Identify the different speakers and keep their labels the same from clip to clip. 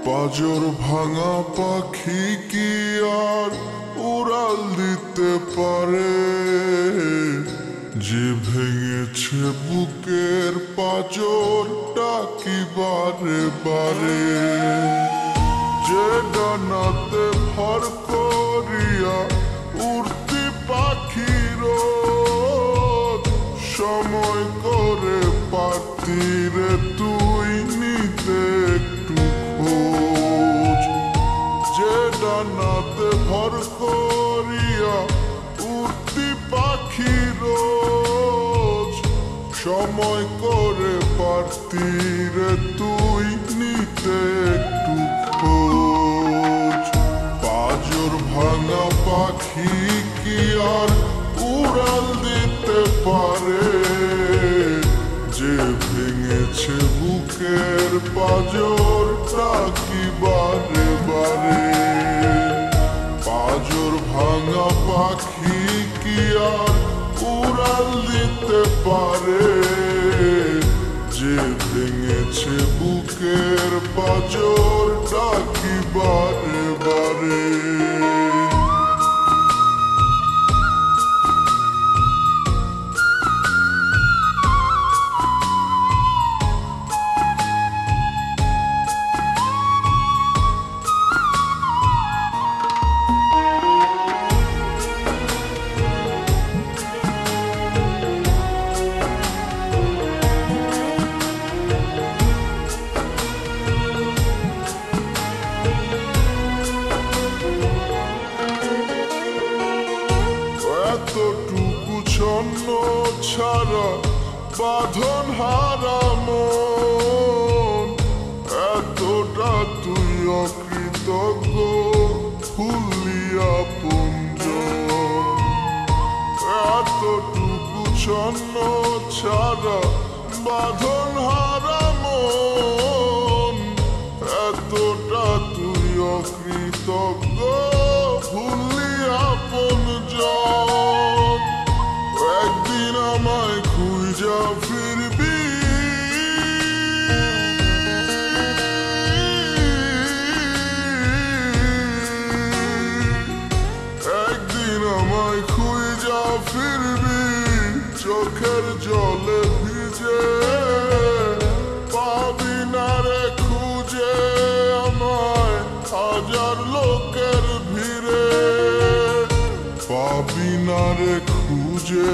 Speaker 1: পাজর ভাঙা পাখি কি আর উড়াল দিতে পারে? যে ভেঙেছে বুকের পাজরটা কি বারে বারে? যে ডানাতে ভর করিয়া উড়তি পাখির সময় করে পারতি রে তুই নিতে একটু খোঁজ। যে ডানাতে ভর করিয়া উড়তি পাখির সময় করে পারতি রে তুই নিতে একটু খোঁজ। পাজর ভাঙা পাখি কি আর উড়াল দিতে পারে? যে ভেঙেছে বুকের পাজরটা কি বারে বারে? পাজর ভাঙা পাখি কি আর উড়াল দিতে পারে? যে ভেঙেছে বুকের পাজরটা কি বারে বারে? এতটুকু ছন্ন ছাড়া বাঁধন হারা মন, এতটা তুই অকৃতজ্ঞ ভুলিয়া পুঞ্জন। এতটুকু ছন্ন ছাড়া বাঁধন হারা মন, এতটা তুই অকৃতজ্ঞ ভুলিয়া পুঞ্জন। একদিন আমায় খুঁজা ফিরবি, একদিন আমায় খুঁজা ফিরবি চোখের জলে ভিজে। পাবি না রে খুঁজে আমায় হাজার লোকের ভিড়ে। পাবি না রে খুঁজে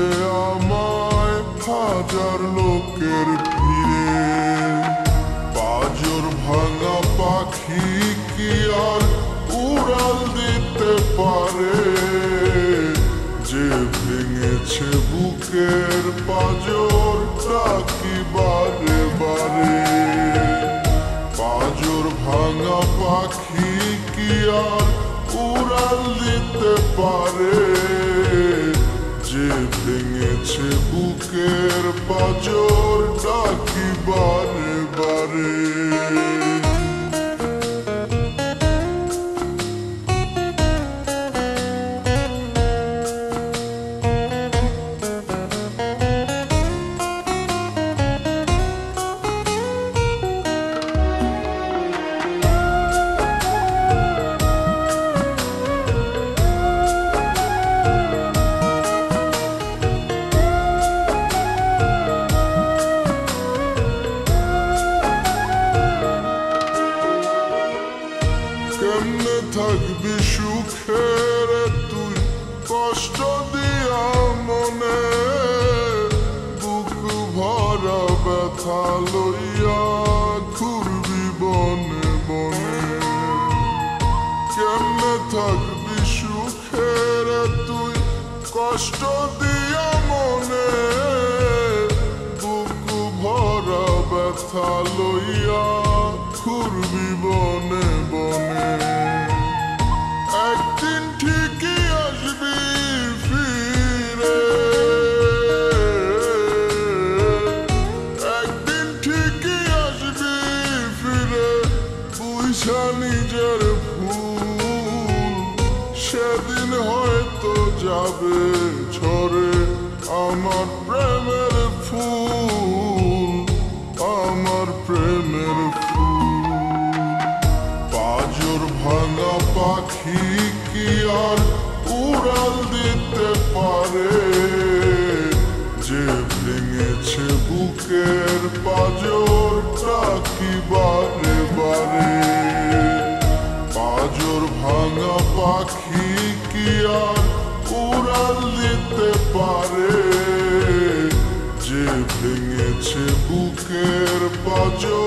Speaker 1: আমায় হাজার লোকের ভিড়ে। পাজর ভাঙা পাখি কি আর উড়াল দিতে পারে? যে ভেঙেছে বুকের পাজরটা কি বারে বারে? পাজর ভাঙা পাখি কি আর উড়াল দিতে পারে? যে ভেঙেছে বুকের পাজরটা কি বারে বারে? কেমনে থাকবি সুখের তুই কষ্ট দিয়া মনে? বুক ভরা ব্যথা লইয়া ঘুরবি বনে বনে। কেমনে থাকবি সুখের তুই কষ্ট দিয়া মনে? বুক ভরা ব্যথা লইয়া ঘুরবি বনে বনে। একদিন ঠিকই আসবি ফিরে, একদিন ঠিকই আসবি ফিরে বুঝা নিজের ভুল। সেদিন হয়তো যাবে ঝরে আমার প্রেমের ফুল, আমার প্রেমের ফুল। নজর